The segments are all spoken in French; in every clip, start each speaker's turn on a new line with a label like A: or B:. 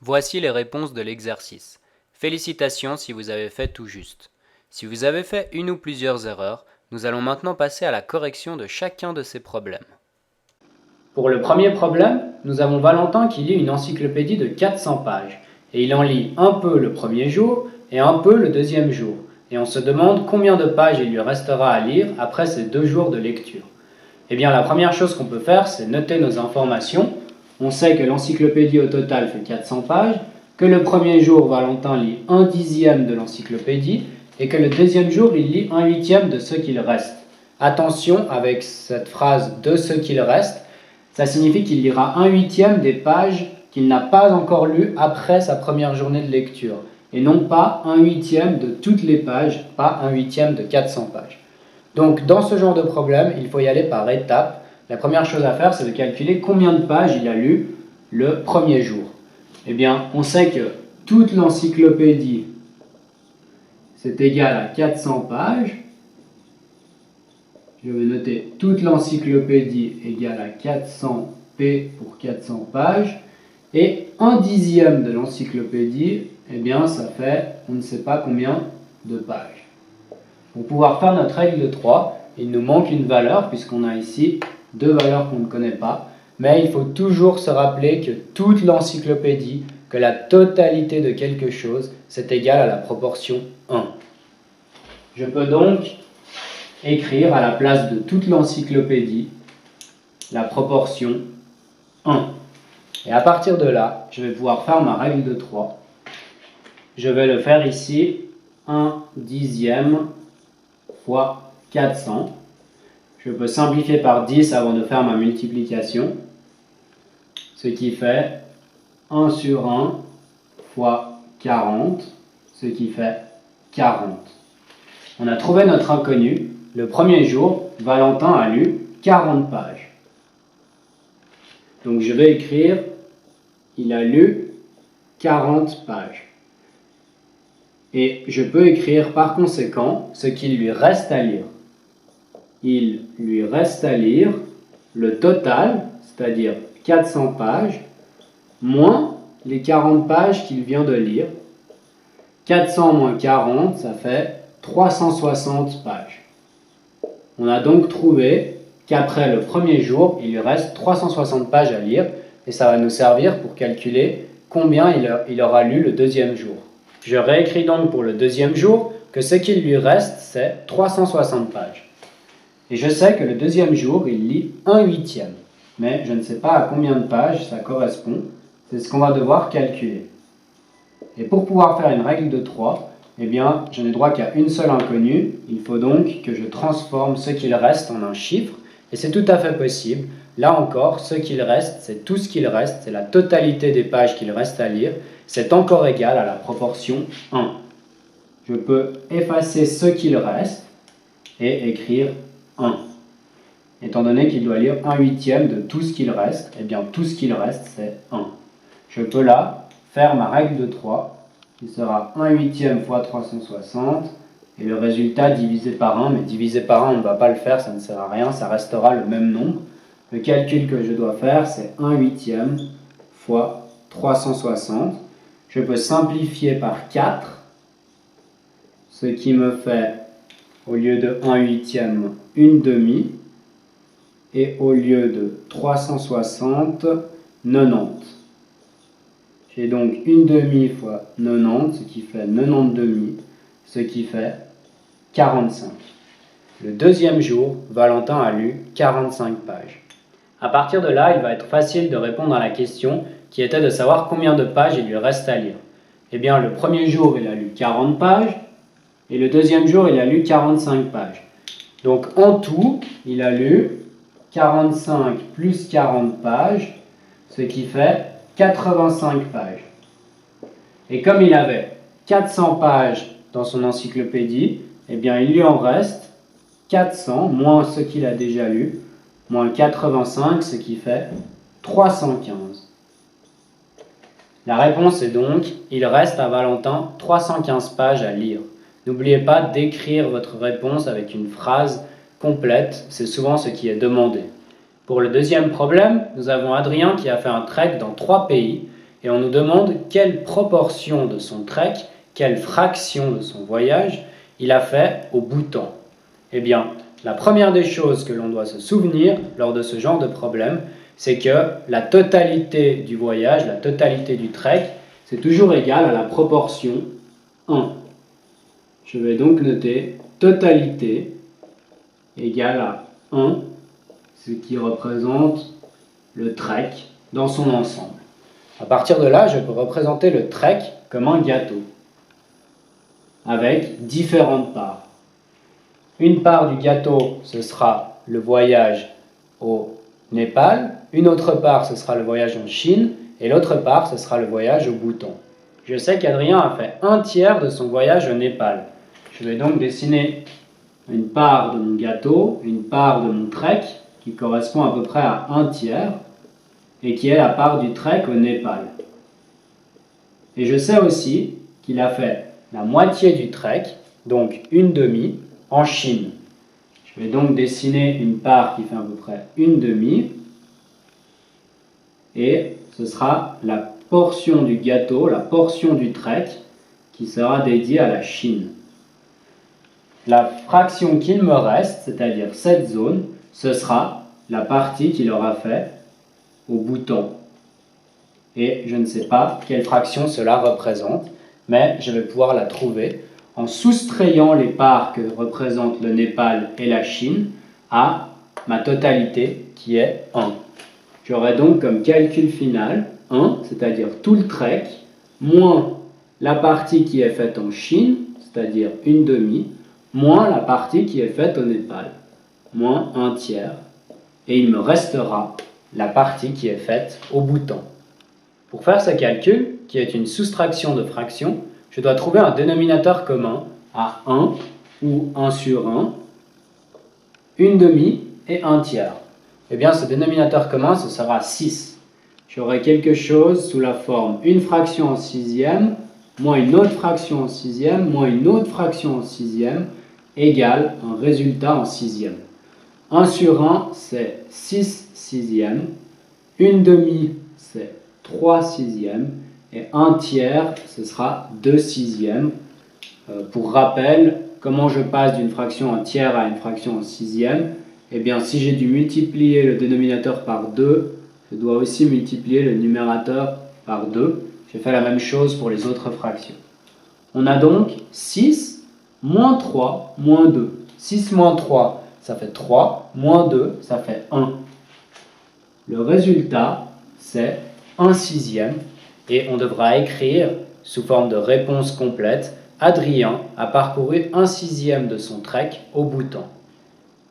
A: Voici les réponses de l'exercice. Félicitations si vous avez fait tout juste. Si vous avez fait une ou plusieurs erreurs, nous allons maintenant passer à la correction de chacun de ces problèmes. Pour le premier problème, nous avons Valentin qui lit une encyclopédie de 400 pages. Et il en lit un peu le premier jour et un peu le deuxième jour. Et on se demande combien de pages il lui restera à lire après ces 2 jours de lecture. Eh bien, la première chose qu'on peut faire, c'est noter nos informations. On sait que l'encyclopédie au total fait 400 pages, que le premier jour, Valentin lit 1/10 de l'encyclopédie et que le deuxième jour, il lit 1/8 de ce qu'il reste. Attention avec cette phrase « de ce qu'il reste », ça signifie qu'il lira 1/8 des pages qu'il n'a pas encore lues après sa première journée de lecture, et non pas 1/8 de toutes les pages, pas 1/8 de 400 pages. Donc, dans ce genre de problème, il faut y aller par étapes. La première chose à faire, c'est de calculer combien de pages il a lu le premier jour. Eh bien, on sait que toute l'encyclopédie, c'est égal à 400 pages. Je vais noter toute l'encyclopédie égale à 400 P pour 400 pages. Et 1/10 de l'encyclopédie, eh bien, ça fait on ne sait pas combien de pages. Pour pouvoir faire notre règle de 3, il nous manque une valeur, puisqu'on a ici 2 valeurs qu'on ne connaît pas, mais il faut toujours se rappeler que toute l'encyclopédie, que la totalité de quelque chose, c'est égal à la proportion 1. Je peux donc écrire à la place de toute l'encyclopédie la proportion 1. Et à partir de là, je vais pouvoir faire ma règle de 3. Je vais le faire ici 1/10 fois 400. Je peux simplifier par 10 avant de faire ma multiplication, ce qui fait 1 sur 1 fois 40, ce qui fait 40. On a trouvé notre inconnu. Le premier jour, Valentin a lu 40 pages. Donc je vais écrire, il a lu 40 pages. Et je peux écrire par conséquent ce qu'il lui reste à lire. Il lui reste à lire le total, c'est-à-dire 400 pages, moins les 40 pages qu'il vient de lire. 400 moins 40, ça fait 360 pages. On a donc trouvé qu'après le premier jour, il lui reste 360 pages à lire, et ça va nous servir pour calculer combien il aura lu le deuxième jour. Je réécris donc pour le deuxième jour que ce qu'il lui reste, c'est 360 pages. Et je sais que le deuxième jour, il lit 1/8, mais je ne sais pas à combien de pages ça correspond. C'est ce qu'on va devoir calculer. Et pour pouvoir faire une règle de 3, eh bien, je n'ai droit qu'à une seule inconnue. Il faut donc que je transforme ce qu'il reste en un chiffre, et c'est tout à fait possible. Là encore, ce qu'il reste, c'est tout ce qu'il reste, c'est la totalité des pages qu'il reste à lire. C'est encore égal à la proportion 1. Je peux effacer ce qu'il reste et écrire 1. Étant donné qu'il doit lire 1/8 de tout ce qu'il reste, eh bien tout ce qu'il reste c'est 1. Je peux là faire ma règle de 3, qui sera 1/8 fois 360, et le résultat divisé par 1, mais divisé par 1 on ne va pas le faire, ça ne sert à rien, ça restera le même nombre. Le calcul que je dois faire c'est 1/8 fois 360. Je peux simplifier par 4, ce qui me fait, au lieu de 1/8, une demi, et au lieu de 360, 90. J'ai donc une demi fois 90, ce qui fait 90 demi, ce qui fait 45. Le deuxième jour, Valentin a lu 45 pages. À partir de là, il va être facile de répondre à la question qui était de savoir combien de pages il lui reste à lire. Eh bien, le premier jour, il a lu 40 pages, et le deuxième jour, il a lu 45 pages. Donc, en tout, il a lu 45 plus 40 pages, ce qui fait 85 pages. Et comme il avait 400 pages dans son encyclopédie, eh bien, il lui en reste 400, moins ce qu'il a déjà lu, moins 85, ce qui fait 315. La réponse est donc, il reste à Valentin 315 pages à lire. N'oubliez pas d'écrire votre réponse avec une phrase complète, c'est souvent ce qui est demandé. Pour le deuxième problème, nous avons Adrien qui a fait un trek dans 3 pays et on nous demande quelle proportion de son trek, quelle fraction de son voyage il a fait au bout de temps. Eh bien, la première des choses que l'on doit se souvenir lors de ce genre de problème, c'est que la totalité du voyage, la totalité du trek, c'est toujours égal à la proportion 1. Je vais donc noter totalité égale à 1, ce qui représente le trek dans son ensemble. À partir de là, je peux représenter le trek comme un gâteau, avec différentes parts. Une part du gâteau, ce sera le voyage au Népal, une autre part, ce sera le voyage en Chine, et l'autre part, ce sera le voyage au Bhoutan. Je sais qu'Adrien a fait 1/3 de son voyage au Népal. Je vais donc dessiner une part de mon gâteau, une part de mon trek, qui correspond à peu près à 1/3, et qui est la part du trek au Népal. Et je sais aussi qu'il a fait la moitié du trek, donc une demi, en Chine. Je vais donc dessiner une part qui fait à peu près une demi, et ce sera la portion du gâteau, la portion du trek, qui sera dédiée à la Chine. La fraction qu'il me reste, c'est-à-dire cette zone, ce sera la partie qu'il aura fait au Bhoutan. Et je ne sais pas quelle fraction cela représente, mais je vais pouvoir la trouver en soustrayant les parts que représentent le Népal et la Chine à ma totalité qui est 1. J'aurai donc comme calcul final 1, c'est-à-dire tout le trek, moins la partie qui est faite en Chine, c'est-à-dire une demi, moins la partie qui est faite au Népal, moins 1/3, et il me restera la partie qui est faite au Bhoutan. Pour faire ce calcul, qui est une soustraction de fractions, je dois trouver un dénominateur commun à 1 ou 1 sur 1, une demi et 1/3. Eh bien, ce dénominateur commun, ce sera 6. J'aurai quelque chose sous la forme une fraction en sixième, moins une autre fraction en sixième, moins une autre fraction en sixième, égale un résultat en sixième. 1 sur 1, c'est 6 sixièmes, une demi, c'est 3 sixièmes, et 1/3, ce sera 2 sixièmes. Pour rappel, comment je passe d'une fraction en tiers à une fraction en sixième? Eh bien, si j'ai dû multiplier le dénominateur par 2, je dois aussi multiplier le numérateur par 2. J'ai fait la même chose pour les autres fractions. On a donc 6 moins 3 moins 2. 6 moins 3, ça fait 3, moins 2, ça fait 1. Le résultat, c'est 1 sixième, et on devra écrire, sous forme de réponse complète, Adrien a parcouru 1 sixième de son trek au Bhoutan.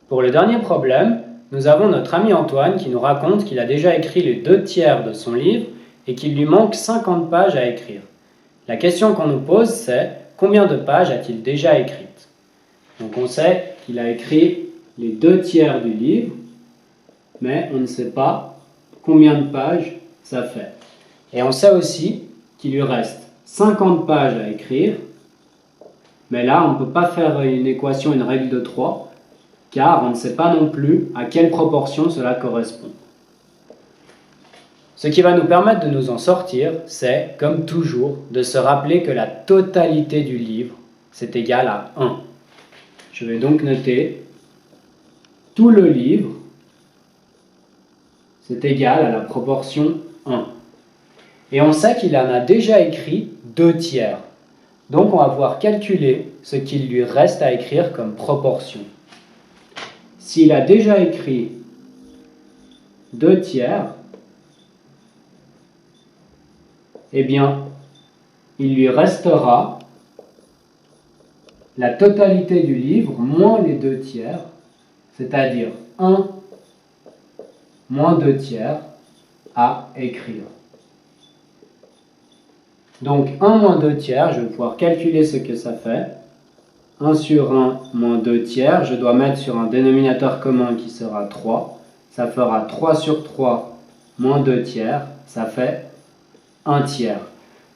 A: Pour le dernier problème, nous avons notre ami Antoine qui nous raconte qu'il a déjà écrit les 2/3 de son livre et qu'il lui manque 50 pages à écrire. La question qu'on nous pose, c'est combien de pages a-t-il déjà écrites? Donc on sait qu'il a écrit les 2/3 du livre, mais on ne sait pas combien de pages ça fait. Et on sait aussi qu'il lui reste 50 pages à écrire, mais là on ne peut pas faire une équation, une règle de 3, car on ne sait pas non plus à quelle proportion cela correspond. Ce qui va nous permettre de nous en sortir, c'est, comme toujours, de se rappeler que la totalité du livre, c'est égal à 1. Je vais donc noter tout le livre, c'est égal à la proportion 1. Et on sait qu'il en a déjà écrit 2/3. Donc on va pouvoir calculer ce qu'il lui reste à écrire comme proportion. S'il a déjà écrit 2/3, eh bien, il lui restera la totalité du livre moins les 2/3, c'est-à-dire 1 moins 2/3 à écrire. Donc 1 moins 2/3, je vais pouvoir calculer ce que ça fait. 1 sur 1 moins 2/3, je dois mettre sur un dénominateur commun qui sera 3. Ça fera 3 sur 3 moins 2/3, ça fait 1/3.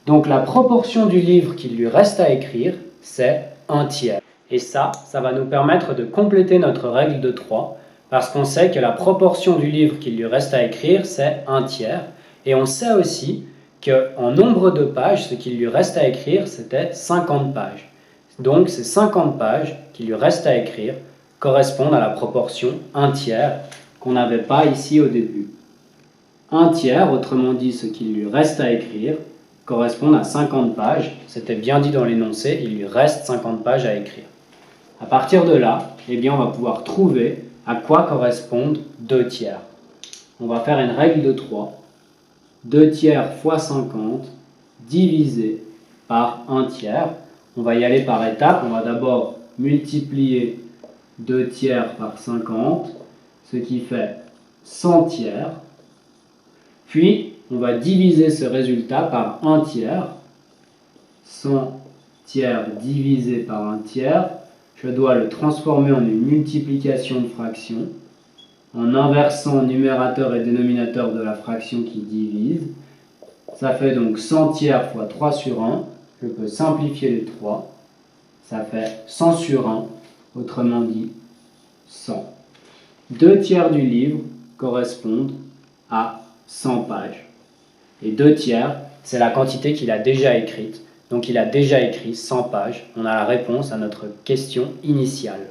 A: Donc la proportion du livre qu'il lui reste à écrire, c'est 1/3. Et ça va nous permettre de compléter notre règle de 3, parce qu'on sait que la proportion du livre qu'il lui reste à écrire, c'est 1/3. Et on sait aussi qu'en nombre de pages, ce qu'il lui reste à écrire, c'était 50 pages. Donc ces 50 pages qu'il lui reste à écrire correspondent à la proportion 1/3 qu'on n'avait pas ici au début. 1/3, autrement dit ce qu'il lui reste à écrire, correspond à 50 pages. C'était bien dit dans l'énoncé, il lui reste 50 pages à écrire. À partir de là, eh bien, on va pouvoir trouver à quoi correspondent 2/3. On va faire une règle de 3. 2/3 fois 50 divisé par 1/3. On va y aller par étapes. On va d'abord multiplier 2/3 par 50, ce qui fait 100/3. Puis, on va diviser ce résultat par 1/3. 100/3 divisé par 1/3. Je dois le transformer en une multiplication de fractions en inversant numérateur et dénominateur de la fraction qui divise. Ça fait donc 100/3 fois 3 sur 1. Je peux simplifier les 3. Ça fait 100 sur 1, autrement dit 100. 2/3 du livre correspondent à 100 pages. Et 2/3, c'est la quantité qu'il a déjà écrite. Donc il a déjà écrit 100 pages. On a la réponse à notre question initiale.